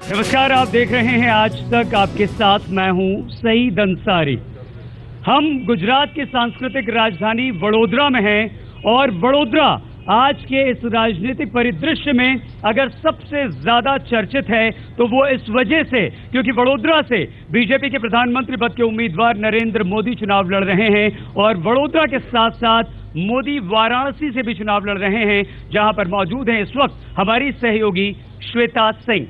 नमस्कार, आप देख रहे हैं आज तक। आपके साथ मैं हूं सईद अंसारी। हम गुजरात की सांस्कृतिक राजधानी वडोदरा में हैं और वडोदरा आज के इस राजनीतिक परिदृश्य में अगर सबसे ज्यादा चर्चित है तो वो इस वजह से क्योंकि वडोदरा से बीजेपी के प्रधानमंत्री पद के उम्मीदवार नरेंद्र मोदी चुनाव लड़ रहे हैं और वडोदरा के साथ साथ मोदी वाराणसी से भी चुनाव लड़ रहे हैं, जहां पर मौजूद हैं इस वक्त हमारी सहयोगी श्वेता सिंह।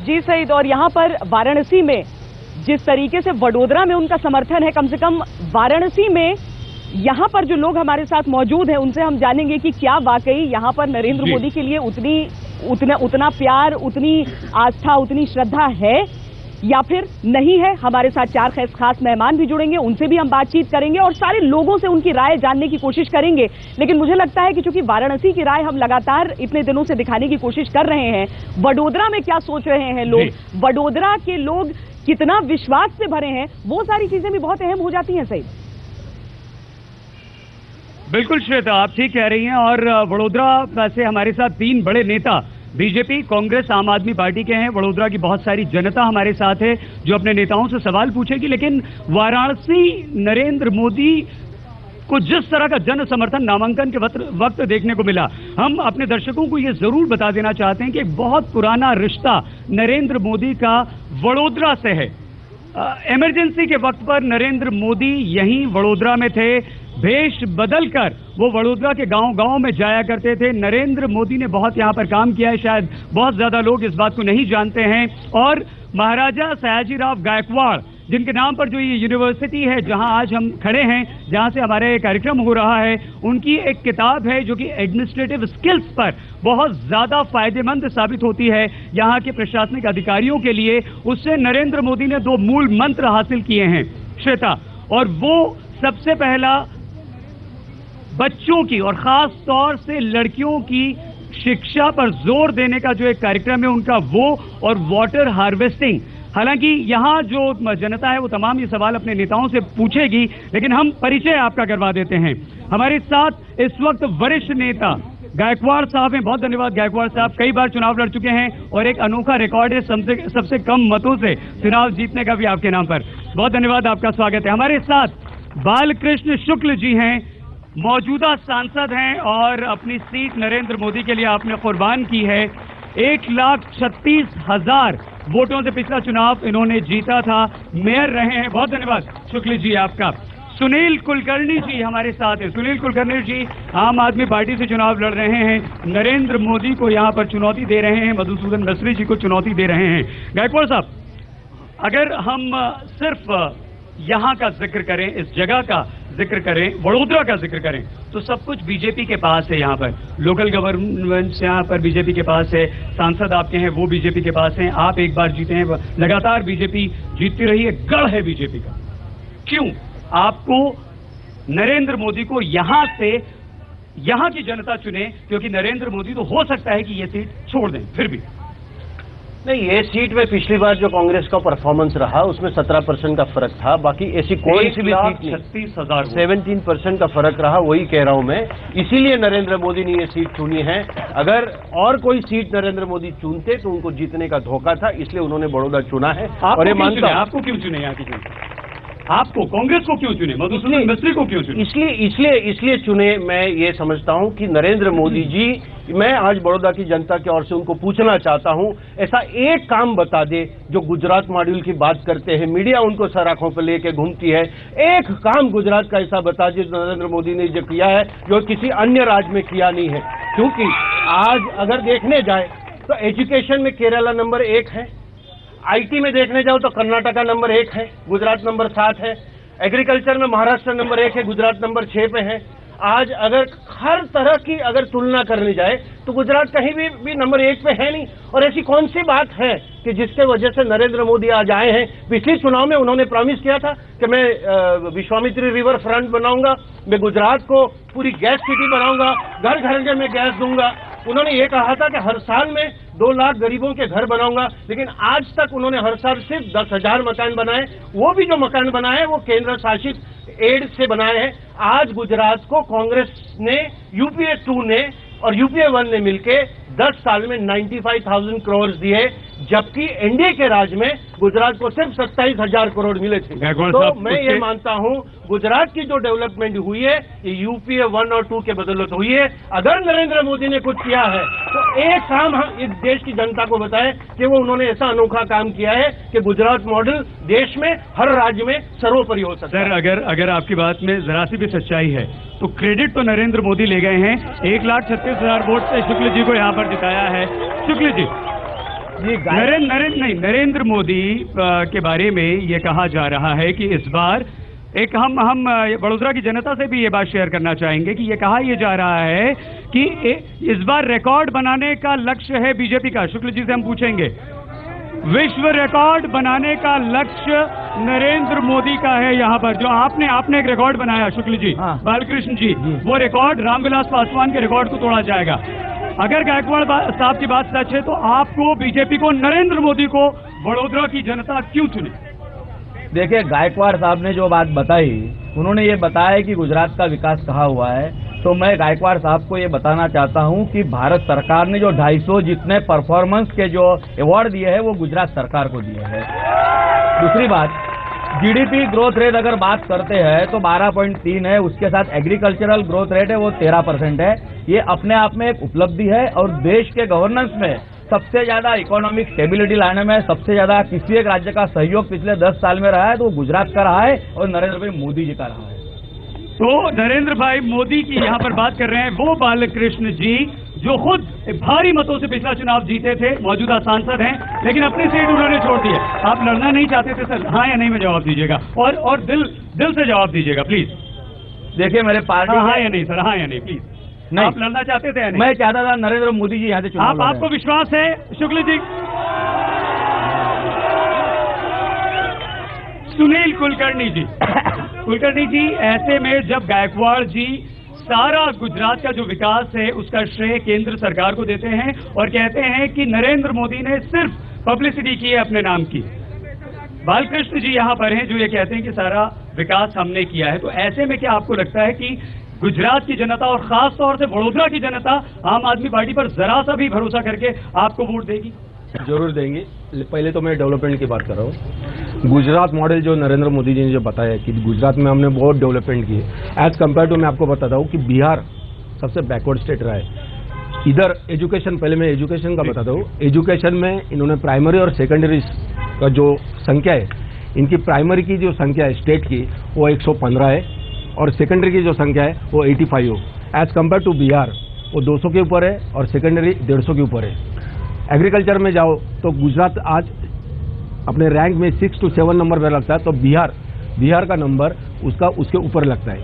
जी सईद, और यहाँ पर वाराणसी में जिस तरीके से वडोदरा में उनका समर्थन है, कम से कम वाराणसी में यहाँ पर जो लोग हमारे साथ मौजूद हैं उनसे हम जानेंगे कि क्या वाकई यहाँ पर नरेंद्र मोदी के लिए उतना प्यार, उतनी आस्था, उतनी श्रद्धा है या फिर नहीं है। हमारे साथ चार खास मेहमान भी जुड़ेंगे, उनसे भी हम बातचीत करेंगे और सारे लोगों से उनकी राय जानने की कोशिश करेंगे। लेकिन मुझे लगता है कि चूंकि वाराणसी की राय हम लगातार इतने दिनों से दिखाने की कोशिश कर रहे हैं, वडोदरा में क्या सोच रहे हैं लोग, वडोदरा के लोग कितना विश्वास से भरे हैं, वो सारी चीजें भी बहुत अहम हो जाती हैं। सही, बिल्कुल श्वेता, आप ठीक कह रही हैं। और वडोदरा से हमारे साथ तीन बड़े नेता बीजेपी, कांग्रेस, आम आदमी पार्टी के हैं। वडोदरा की बहुत सारी जनता हमारे साथ है जो अपने नेताओं से सवाल पूछेगी। लेकिन वाराणसी नरेंद्र मोदी को जिस तरह का जन समर्थन नामांकन के वक्त देखने को मिला, हम अपने दर्शकों को ये जरूर बता देना चाहते हैं कि एक बहुत पुराना रिश्ता नरेंद्र मोदी का वडोदरा से है। इमरजेंसी के वक्त पर नरेंद्र मोदी यहीं वडोदरा में थे। भेष बदलकर वो वडोदरा के गांव-गांव में जाया करते थे। नरेंद्र मोदी ने बहुत यहां पर काम किया है, शायद बहुत ज्यादा लोग इस बात को नहीं जानते हैं। और महाराजा सयाजीराव गायकवाड़, जिनके नाम पर जो ये यूनिवर्सिटी है जहां आज हम खड़े हैं, जहां से हमारा ये कार्यक्रम हो रहा है, उनकी एक किताब है जो कि एडमिनिस्ट्रेटिव स्किल्स पर बहुत ज्यादा फायदेमंद साबित होती है यहाँ के प्रशासनिक अधिकारियों के लिए। उससे नरेंद्र मोदी ने दो मूल मंत्र हासिल किए हैं श्वेता, और वो सबसे पहला बच्चों की और खास तौर से लड़कियों की शिक्षा पर जोर देने का जो एक कार्यक्रम है उनका, वो और वाटर हार्वेस्टिंग। हालांकि यहाँ जो जनता है वो तमाम ये सवाल अपने नेताओं से पूछेगी, लेकिन हम परिचय आपका करवा देते हैं। हमारे साथ इस वक्त वरिष्ठ नेता गायकवाड़ साहब हैं। बहुत धन्यवाद गायकवाड़ साहब, कई बार चुनाव लड़ चुके हैं और एक अनोखा रिकॉर्ड है सबसे कम मतों से चुनाव जीतने का भी आपके नाम पर। बहुत धन्यवाद, आपका स्वागत है। हमारे साथ बालकृष्ण शुक्ल जी हैं, मौजूदा सांसद हैं और अपनी सीट नरेंद्र मोदी के लिए आपने कुर्बान की है। 1,36,000 वोटों से पिछला चुनाव इन्होंने जीता था, मेयर रहे हैं। बहुत धन्यवाद शुक्ल जी आपका। सुनील कुलकर्णी जी हमारे साथ हैं। सुनील कुलकर्णी जी आम आदमी पार्टी से चुनाव लड़ रहे हैं, नरेंद्र मोदी को यहाँ पर चुनौती दे रहे हैं, मधुसूदन मिस्त्री जी को चुनौती दे रहे हैं। गायकवाड़ साहब, अगर हम सिर्फ यहाँ का जिक्र करें, इस जगह का जिक्र करें, वडोदरा का जिक्र करें, तो सब कुछ बीजेपी के पास है। यहाँ पर लोकल गवर्नमेंट यहाँ पर बीजेपी के पास है, सांसद आपके हैं वो बीजेपी के पास हैं, आप एक बार जीते हैं, लगातार बीजेपी जीतती रही है, गढ़ है बीजेपी का। क्यों आपको नरेंद्र मोदी को यहाँ से यहाँ की जनता चुने? क्योंकि नरेंद्र मोदी तो हो सकता है कि ये सीट छोड़ दें, फिर भी नहीं, ये सीट में पिछली बार जो कांग्रेस का परफॉर्मेंस रहा उसमें 17% का फर्क था। बाकी ऐसी कोई सी भी सीट नहीं, 36,000 17% का फर्क रहा, वही कह रहा हूं मैं। इसीलिए नरेंद्र मोदी ने ये सीट चुनी है। अगर और कोई सीट नरेंद्र मोदी चुनते तो उनको जीतने का धोखा था, इसलिए उन्होंने बड़ौदा चुना है। और ये मानता हूं। आपको क्यों चुने यहाँ की जनता? आपको कांग्रेस को क्यों चुने, मधुसूदन मिस्त्री को क्यों चुने? इसलिए चुने। मैं ये समझता हूं कि नरेंद्र मोदी जी, मैं आज बड़ौदा की जनता की ओर से उनको पूछना चाहता हूं, ऐसा एक काम बता दे जो गुजरात मॉड्यूल की बात करते हैं, मीडिया उनको सर आंखों पर लेके घूमती है। एक काम गुजरात का ऐसा बता दे जो नरेंद्र मोदी ने जो किया है, जो किसी अन्य राज्य में किया नहीं है। क्योंकि आज अगर देखने जाए तो एजुकेशन में केरला नंबर 1 है, आईटी में देखने जाओ तो कर्नाटका नंबर 1 है, गुजरात नंबर 7 है, एग्रीकल्चर में महाराष्ट्र नंबर 1 है, गुजरात नंबर 6 पे है। आज अगर हर तरह की अगर तुलना करनी जाए तो गुजरात कहीं भी नंबर 1 पे है नहीं। और ऐसी कौन सी बात है कि जिसके वजह से नरेंद्र मोदी आज आए हैं? पिछले चुनाव में उन्होंने प्रॉमिस किया था कि मैं विश्वामित्री रिवर फ्रंट बनाऊंगा, मैं गुजरात को पूरी गैस सिटी बनाऊंगा, घर घर में गैस दूंगा। उन्होंने ये कहा था कि हर साल में 2 लाख गरीबों के घर बनाऊंगा, लेकिन आज तक उन्होंने हर साल सिर्फ 10,000 मकान बनाए। वो भी जो मकान बनाए वो केंद्र शासित एड से बनाए हैं। आज गुजरात को कांग्रेस ने, यूपीए 2 ने और यूपीए 1 ने मिलके 10 साल में 95,000 करोड़ दिए, जबकि एनडीए के राज में गुजरात को सिर्फ 27,000 करोड़ मिले थे। तो मैं ये मानता हूं गुजरात की जो डेवलपमेंट हुई है ये यूपीए 1 और 2 के बदौलत हुई है। अगर नरेंद्र मोदी ने कुछ किया है तो एक काम हम इस देश की जनता को बताएं कि वो उन्होंने ऐसा अनोखा काम किया है कि गुजरात मॉडल देश में हर राज्य में सर्वोपरि हो सकता है। सर, अगर आपकी बात में जरा सी भी सच्चाई है तो क्रेडिट तो नरेंद्र मोदी ले गए हैं। 1,36,000 वोट से शुक्ल जी को यहाँ पर जिताया है। शुक्ल जी, नरेंद्र मोदी के बारे में ये कहा जा रहा है कि इस बार एक हम बड़ोदरा की जनता से भी ये बात शेयर करना चाहेंगे कि ये कहा यह जा रहा है कि इस बार रिकॉर्ड बनाने का लक्ष्य है बीजेपी का। शुक्ल जी से हम पूछेंगे, विश्व रिकॉर्ड बनाने का लक्ष्य नरेंद्र मोदी का है यहाँ पर। जो आपने एक रिकॉर्ड बनाया शुक्ल जी, बालकृष्ण जी, वो रिकॉर्ड रामविलास पासवान के रिकॉर्ड को तोड़ा जाएगा। अगर गायकवाड़ साहब की बात सच है तो आपको, बीजेपी को, नरेंद्र मोदी को बड़ोदरा की जनता क्यों चुने? देखिए, गायकवाड़ साहब ने जो बात बताई, उन्होंने ये बताया कि गुजरात का विकास कहाँ हुआ है, तो मैं गायकवाड़ साहब को ये बताना चाहता हूँ कि भारत सरकार ने जो 250 जितने परफॉर्मेंस के जो अवार्ड दिए हैं वो गुजरात सरकार को दिए हैं। दूसरी बात, जीडीपी ग्रोथ रेट अगर बात करते हैं तो 12.3 है, उसके साथ एग्रीकल्चरल ग्रोथ रेट है वो 13% है। ये अपने आप में एक उपलब्धि है और देश के गवर्नेंस में सबसे ज्यादा इकोनॉमिक स्टेबिलिटी लाने में सबसे ज्यादा किसी एक राज्य का सहयोग पिछले 10 साल में रहा है तो वो गुजरात का रहा है और नरेंद्र भाई मोदी जी का रहा है। तो नरेंद्र भाई मोदी की यहाँ पर बात कर रहे हैं वो बालकृष्ण जी जो खुद भारी मतों से पिछला चुनाव जीते थे, मौजूदा सांसद हैं, लेकिन अपनी सीट उन्होंने छोड़ दी है। आप लड़ना नहीं चाहते थे सर? हाँ या नहीं में जवाब दीजिएगा, और दिल से जवाब दीजिएगा प्लीज। देखिए, मेरे पार्टी हाँ या नहीं सर? हाँ या नहीं प्लीज। नहीं, आप लड़ना चाहते थे? नहीं, मैं चाहता था नरेंद्र मोदी जी यहाँ से चुनाव लड़ें। आपको विश्वास है शुक्ल जी? सुनील कुलकर्णी जी, ऐसे में जब गायकवाड़ जी सारा गुजरात का जो विकास है उसका श्रेय केंद्र सरकार को देते हैं और कहते हैं कि नरेंद्र मोदी ने सिर्फ पब्लिसिटी की है अपने नाम की, बालकृष्ण जी यहाँ पर हैं जो ये कहते हैं कि सारा विकास हमने किया है, तो ऐसे में क्या आपको लगता है कि गुजरात की जनता और खास तौर से बड़ोदरा की जनता आम आदमी पार्टी पर जरा सा भी भरोसा करके आपको वोट देगी? जरूर देंगे। पहले तो मैं डेवलपमेंट की बात कर रहा हूँ। गुजरात मॉडल जो नरेंद्र मोदी जी ने जो बताया कि गुजरात में हमने बहुत डेवलपमेंट की है, एज कम्पेयर टू मैं आपको बताता हूँ कि बिहार सबसे बैकवर्ड स्टेट रहा है। इधर एजुकेशन, पहले मैं एजुकेशन का बताता हूँ। एजुकेशन में इन्होंने प्राइमरी और सेकेंडरी का जो संख्या है, इनकी प्राइमरी की जो संख्या है स्टेट की वो 115 है और सेकेंडरी की जो संख्या है वो 85 हो। एज कम्पेयर टू बिहार वो 200 के ऊपर है और सेकेंडरी 150 के ऊपर है। एग्रीकल्चर में जाओ तो गुजरात आज अपने रैंक में 6 to 7 नंबर पर लगता है, तो बिहार का नंबर उसके ऊपर लगता है।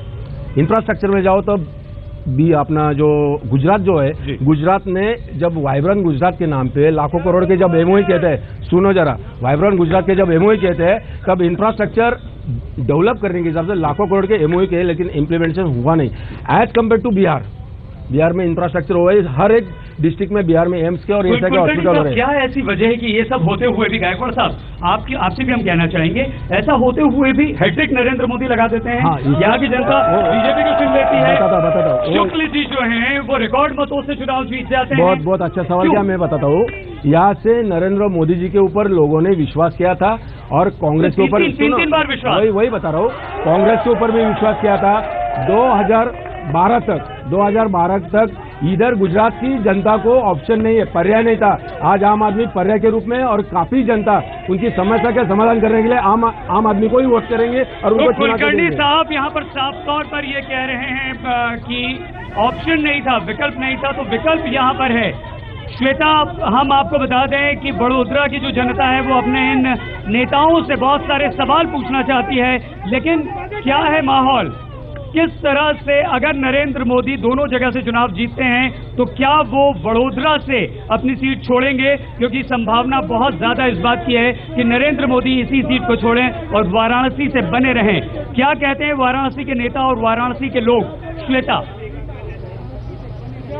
इंफ्रास्ट्रक्चर में जाओ तो अपना जो गुजरात जो है, गुजरात ने जब वाइब्रेंट गुजरात के नाम पे लाखों करोड़ के जब एमओई कहते हैं, सुनो जरा, वाइब्रेंट गुजरात के जब एमओई कहते हैं तब इंफ्रास्ट्रक्चर डेवलप करने के हिसाब से लाखों करोड़ के एमओई के, लेकिन इम्प्लीमेंटेशन हुआ नहीं। एज कम्पेयर टू बिहार में इंफ्रास्ट्रक्चर हुआ है, हर एक डिस्ट्रिक्ट में बिहार में एम्स के और इंडिया के हॉस्पिटल हो रहे हैं। क्या ऐसी वजह है कि ये सब होते हुए भी, गायकवाड़ साहब आपसे भी हम कहना चाहेंगे, ऐसा होते हुए भी हैट्रिक नरेंद्र मोदी लगा देते हैं? यहाँ की जनता बीजेपी को चुन लेती है। बताता शुक्ल जी जो हैं वो रिकॉर्ड मतों से चुनाव जीत जाते हैं। बहुत अच्छा सवाल क्या, मैं बताता हूँ। यहाँ से नरेंद्र मोदी जी के ऊपर लोगों ने विश्वास किया था और कांग्रेस के ऊपर तीन बार विश्वास, वही बता रहा हूँ, कांग्रेस के ऊपर भी विश्वास किया था। 2012 तक इधर गुजरात की जनता को ऑप्शन नहीं है, पर्याय नहीं था। आज आम आदमी पर्याय के रूप में और काफी जनता उनकी समस्या का समाधान करने के लिए आम आदमी को ही वोट करेंगे और उनको कुलकर्णी साहब यहाँ पर साफ तौर पर ये कह रहे हैं कि ऑप्शन नहीं था, विकल्प नहीं था, तो विकल्प यहाँ पर है। श्वेता, हम आपको बता दें कि बड़ोदरा की जो जनता है वो अपने इन नेताओं से बहुत सारे सवाल पूछना चाहती है, लेकिन क्या है माहौल, किस तरह से अगर नरेंद्र मोदी दोनों जगह से चुनाव जीतते हैं तो क्या वो बड़ोदरा से अपनी सीट छोड़ेंगे? क्योंकि संभावना बहुत ज्यादा इस बात की है कि नरेंद्र मोदी इसी सीट को छोड़ें और वाराणसी से बने रहें। क्या कहते हैं वाराणसी के नेता और वाराणसी के लोग? श्वेता,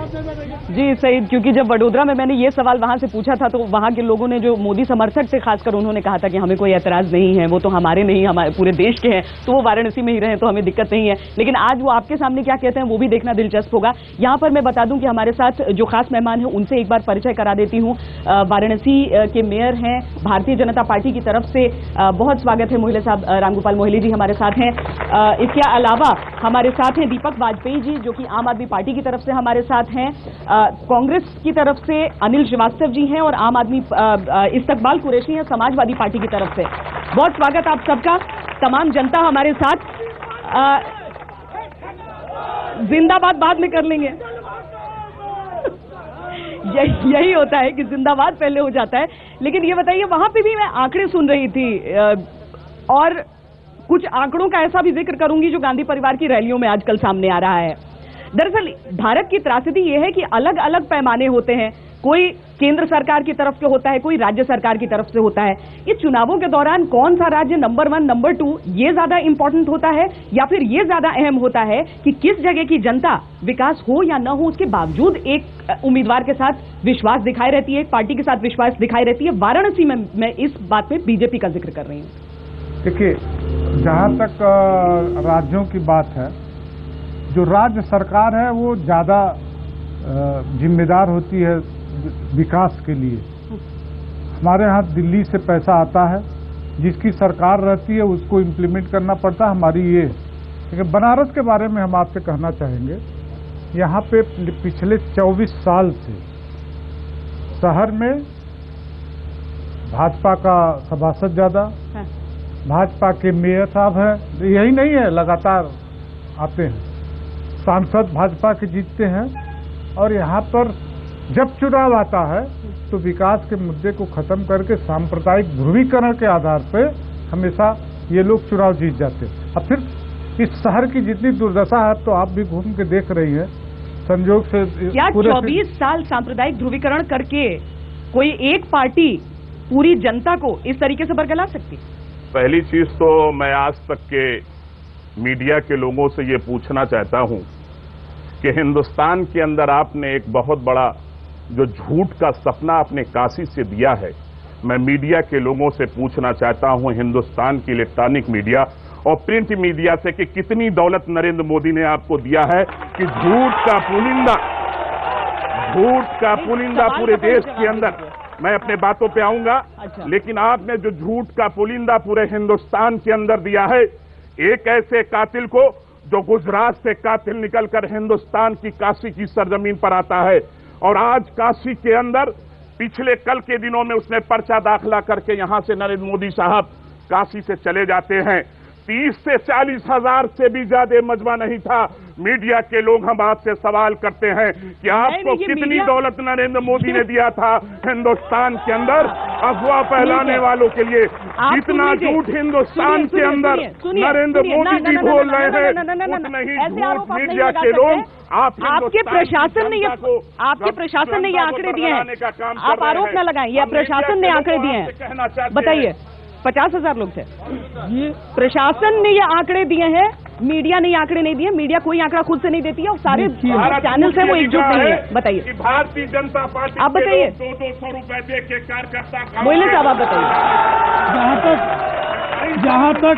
जी सईद, क्योंकि जब वडोदरा में मैंने ये सवाल वहां से पूछा था तो वहां के लोगों ने, जो मोदी समर्थक थे खासकर, उन्होंने कहा था कि हमें कोई एतराज नहीं है, वो तो हमारे नहीं, हमारे पूरे देश के हैं, तो वो वाराणसी में ही रहे तो हमें दिक्कत नहीं है। लेकिन आज वो आपके सामने क्या कहते हैं वो भी देखना दिलचस्प होगा। यहाँ पर मैं बता दूं कि हमारे साथ जो खास मेहमान हैं उनसे एक बार परिचय करा देती हूँ। वाराणसी के मेयर हैं भारतीय जनता पार्टी की तरफ से, बहुत स्वागत है मोहिले साहब, रामगोपाल मोहिले जी हमारे साथ हैं। इसके अलावा हमारे साथ हैं दीपक वाजपेयी जी, जो कि आम आदमी पार्टी की तरफ से हमारे साथ हैं। कांग्रेस की तरफ से अनिल श्रीवास्तव जी हैं और आम आदमी इस्तकबाल कुरैशी हैं समाजवादी पार्टी की तरफ से। बहुत स्वागत आप सबका, तमाम जनता हमारे साथ। जिंदाबाद बाद में कर लेंगे, यही होता है कि जिंदाबाद पहले हो जाता है। लेकिन ये बताइए, वहां पे भी मैं आंकड़े सुन रही थी और कुछ आंकड़ों का ऐसा भी जिक्र करूंगी जो गांधी परिवार की रैलियों में आजकल सामने आ रहा है। दरअसल भारत की त्रासदी यह है कि अलग अलग पैमाने होते हैं, कोई केंद्र सरकार की तरफ से होता है, कोई राज्य सरकार की तरफ से होता है। ये चुनावों के दौरान कौन सा राज्य नंबर 1 नंबर 2 ये ज्यादा इंपॉर्टेंट होता है, या फिर ये ज्यादा अहम होता है कि किस जगह की जनता विकास हो या न हो उसके बावजूद एक उम्मीदवार के साथ विश्वास दिखाई रहती है, एक पार्टी के साथ विश्वास दिखाई रहती है। वाराणसी में मैं इस बात में बीजेपी का जिक्र कर रही हूँ। देखिए, जहां तक राज्यों की बात है, जो राज्य सरकार है वो ज्यादा जिम्मेदार होती है विकास के लिए। हमारे यहाँ दिल्ली से पैसा आता है, जिसकी सरकार रहती है उसको इम्प्लीमेंट करना पड़ता है, हमारी ये। लेकिन बनारस के बारे में हम आपसे कहना चाहेंगे, यहाँ पे पिछले 24 साल से शहर में भाजपा का सभासद ज्यादा, भाजपा के मेयर साहब हैं, यही नहीं है, लगातार आते हैं, सांसद भाजपा के जीतते हैं। और यहाँ पर जब चुनाव आता है तो विकास के मुद्दे को खत्म करके सांप्रदायिक ध्रुवीकरण के आधार पे हमेशा ये लोग चुनाव जीत जाते हैं। अब फिर इस शहर की जितनी दुर्दशा है तो आप भी घूम के देख रही हैं, संयोग से क्या 24 साल सांप्रदायिक ध्रुवीकरण करके कोई एक पार्टी पूरी जनता को इस तरीके से बरगला सकती? पहली चीज तो मैं आज तक के मीडिया के लोगों से ये पूछना चाहता हूं कि हिंदुस्तान के अंदर आपने एक बहुत बड़ा जो झूठ का सपना आपने काशी से दिया है, मैं मीडिया के लोगों से पूछना चाहता हूं, हिंदुस्तान की इलेक्ट्रॉनिक मीडिया और प्रिंट मीडिया से, कि कितनी दौलत नरेंद्र मोदी ने आपको दिया है कि झूठ का पुलिंदा पूरे देश के अंदर। मैं अपने बातों पे आऊंगा, लेकिन आपने जो झूठ का पुलिंदा पूरे हिंदुस्तान के अंदर दिया है, एक ऐसे कातिल को जो गुजरात से कातिल निकलकर हिंदुस्तान की काशी की सरजमीन पर आता है और आज काशी के अंदर पिछले कल के दिनों में उसने पर्चा दाखिला करके यहां से नरेंद्र मोदी साहब काशी से चले जाते हैं। 30 से 40 हजार से भी ज्यादा मजमा नहीं था। मीडिया के लोग हम आपसे सवाल करते हैं कि आपको कितनी दौलत नरेंद्र मोदी ने दिया था हिंदुस्तान के अंदर अफवाह फैलाने वालों के लिए। जितना झूठ हिंदुस्तान के अंदर नरेंद्र मोदी जी बोल रहे हैं, उतना ही झूठ मीडिया के लोग आपके प्रशासन ने ये आंकड़े दिए हैं। आप आरोप न लगाएं, ये प्रशासन ने आंकड़े दिए हैं। बताइए, 50,000 लोग थे, ये प्रशासन ने ये आंकड़े दिए हैं, मीडिया ने ये आंकड़े नहीं दिए। मीडिया कोई आंकड़ा खुद से नहीं देती है और सारे चैनल से वो एकजुट नहीं है। बताइए, भारतीय जनता पार्टी आप बताइए, 200 रुपए दे के कार्यकर्ता। मोहिले साहब आप बताइए। जहाँ तक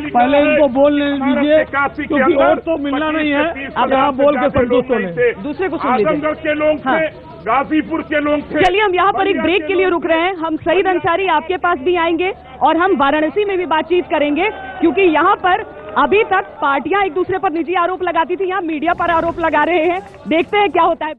पहले इनको बोलने दीजिए, क्योंकि और तो मिलना नहीं है। अब यहाँ बोल के संतुष्ट होने, दूसरे को सुन लीजिए। आजमगढ़ के लोग थे, गाजीपुर के लोग थे। चलिए हम यहाँ पर एक ब्रेक के लिए रुक रहे हैं। हम सईद अंसारी आपके पास भी आएंगे और हम वाराणसी में भी बातचीत करेंगे, क्योंकि यहाँ पर अभी तक पार्टियां एक दूसरे पर निजी आरोप लगाती थी, यहाँ मीडिया पर आरोप लगा रहे हैं। देखते हैं क्या होता है।